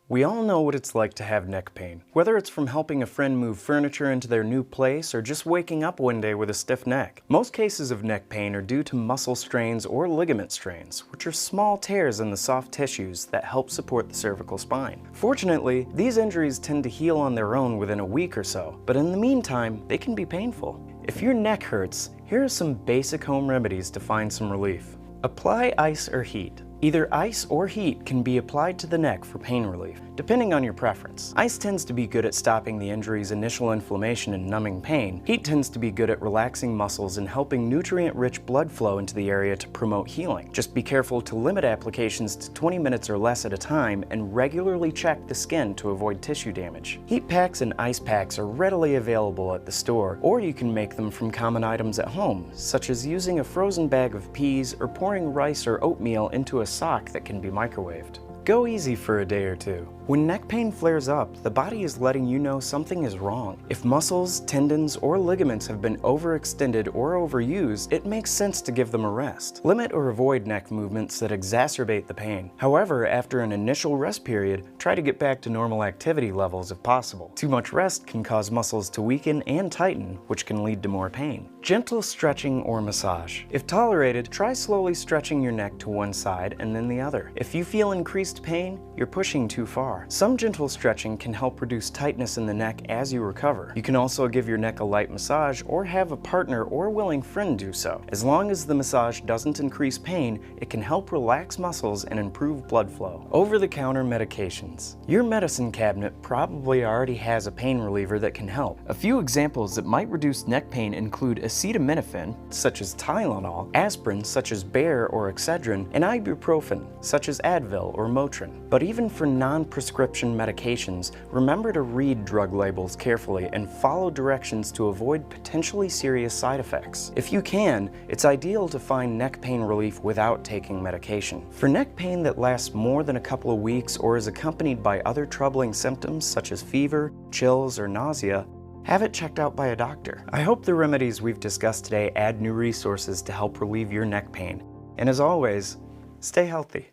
We all know what it's like to have neck pain, whether it's from helping a friend move furniture into their new place or just waking up one day with a stiff neck. Most cases of neck pain are due to muscle strains or ligament strains, which are small tears in the soft tissues that help support the cervical spine. Fortunately, these injuries tend to heal on their own within a week or so, but in the meantime, they can be painful. If your neck hurts, here are some basic home remedies to find some relief. Apply ice or heat. Either ice or heat can be applied to the neck for pain relief, depending on your preference. Ice tends to be good at stopping the injury's initial inflammation and numbing pain. Heat tends to be good at relaxing muscles and helping nutrient-rich blood flow into the area to promote healing. Just be careful to limit applications to 20 minutes or less at a time and regularly check the skin to avoid tissue damage. Heat packs and ice packs are readily available at the store, or you can make them from common items at home, such as using a frozen bag of peas or pouring rice or oatmeal into a sock that can be microwaved. Go easy for a day or two. When neck pain flares up, the body is letting you know something is wrong. If muscles, tendons, or ligaments have been overextended or overused, it makes sense to give them a rest. Limit or avoid neck movements that exacerbate the pain. However, after an initial rest period, try to get back to normal activity levels if possible. Too much rest can cause muscles to weaken and tighten, which can lead to more pain. Gentle stretching or massage. If tolerated, try slowly stretching your neck to one side and then the other. If you feel increased pain, you're pushing too far. Some gentle stretching can help reduce tightness in the neck as you recover. You can also give your neck a light massage or have a partner or willing friend do so. As long as the massage doesn't increase pain, it can help relax muscles and improve blood flow. Over-the-counter medications. Your medicine cabinet probably already has a pain reliever that can help. A few examples that might reduce neck pain include acetaminophen, such as Tylenol, aspirin, such as Bayer or Excedrin, and ibuprofen, such as Advil or Motrin. But even for non-prescription medications, remember to read drug labels carefully and follow directions to avoid potentially serious side effects. If you can, it's ideal to find neck pain relief without taking medication. For neck pain that lasts more than a couple of weeks or is accompanied by other troubling symptoms such as fever, chills, or nausea, have it checked out by a doctor. I hope the remedies we've discussed today add new resources to help relieve your neck pain. And as always, stay healthy.